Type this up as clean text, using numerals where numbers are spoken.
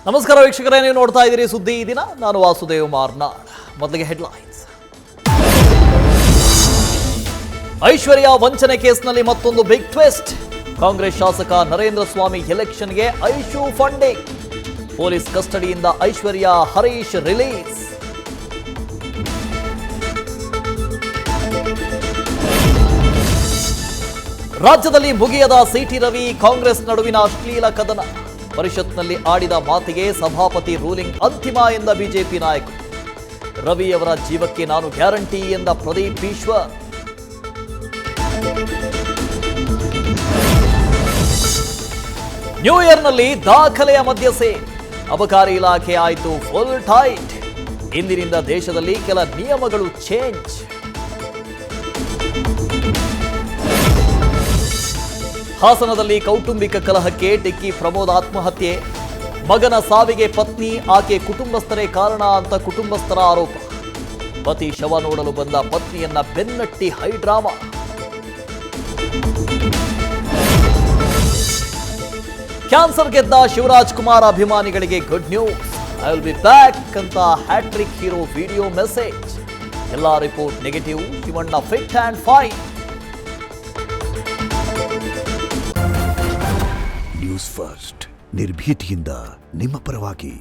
ನಮಸ್ಕಾರ ವೀಕ್ಷಕರೇ, ನೀವು ನೋಡ್ತಾ ಇದ್ದೀರಿ ಸುದ್ದಿ ಈ ದಿನ. ನಾನು ವಾಸುದೇವ್ ಮಾರ್ನಾಡ್. ಮೊದಲಿಗೆ ಹೆಡ್ಲೈನ್ಸ್. ಐಶ್ವರ್ಯ ವಂಚನೆ ಕೇಸ್ನಲ್ಲಿ ಮತ್ತೊಂದು ಬಿಗ್ ಟ್ವಿಸ್ಟ್. ಕಾಂಗ್ರೆಸ್ ಶಾಸಕ ನರೇಂದ್ರ ಸ್ವಾಮಿ ಎಲೆಕ್ಷನ್ಗೆ ಐಶು ಫಂಡಿಂಗ್. ಪೊಲೀಸ್ ಕಸ್ಟಡಿಯಿಂದ ಐಶ್ವರ್ಯ ಹರೀಶ್ ರಿಲೀಸ್. ರಾಜ್ಯದಲ್ಲಿ ಮುಗಿಯದ ಸಿಟಿ ರವಿ ಕಾಂಗ್ರೆಸ್ ನಡುವಿನ ಅಶ್ಲೀಲ ಕದನ. ಪರಿಷತ್ನಲ್ಲಿ ಆಡಿದ ಮಾತಿಗೆ ಸಭಾಪತಿ ರೂಲಿಂಗ್ ಅಂತಿಮ ಎಂದ ಬಿಜೆಪಿ ನಾಯಕರು. ರವಿಯವರ ಜೀವಕ್ಕೆ ನಾನು ಗ್ಯಾರಂಟಿ ಎಂದ ಪ್ರದೀಪ್ ಈಶ್ವರ್. ನ್ಯೂ ಇಯರ್ನಲ್ಲಿ ದಾಖಲೆಯ ಮದ್ಯ ಸೇಲ್. ಅಬಕಾರಿ ಇಲಾಖೆ ಆಯಿತು ಫುಲ್ ಟೈಟ್. ಇಂದಿನಿಂದ ದೇಶದಲ್ಲಿ ಕೆಲ ನಿಯಮಗಳು ಚೇಂಜ್. ಹಾಸನದಲ್ಲಿ ಕೌಟುಂಬಿಕ ಕಲಹಕ್ಕೆ ಟಿಕ್ಕಿ ಪ್ರಮೋದ್ ಆತ್ಮಹತ್ಯೆ. ಮಗನ ಸಾವಿಗೆ ಪತ್ನಿ, ಆಕೆ ಕುಟುಂಬಸ್ಥರೇ ಕಾರಣ ಅಂತ ಕುಟುಂಬಸ್ಥರ ಆರೋಪ. ಪತಿ ಶವ ನೋಡಲು ಬಂದ ಪತ್ನಿಯನ್ನ ಬೆನ್ನಟ್ಟಿ ಹೈಡ್ರಾಮಾ. ಕ್ಯಾನ್ಸರ್ ಗೆದ್ದ ಶಿವರಾಜ್ ಕುಮಾರ್ ಅಭಿಮಾನಿಗಳಿಗೆ good news. I will be back ಅಂತ ಹ್ಯಾಟ್ರಿಕ್ ಹೀರೋ ವಿಡಿಯೋ ಮೆಸೇಜ್. ಎಲ್ಲ report negative. Shivanna fit and fine. News first, ನಿರ್ಭೀತಿಯಿಂದ ನಿಮ್ಮ ಪರವಾಗಿ.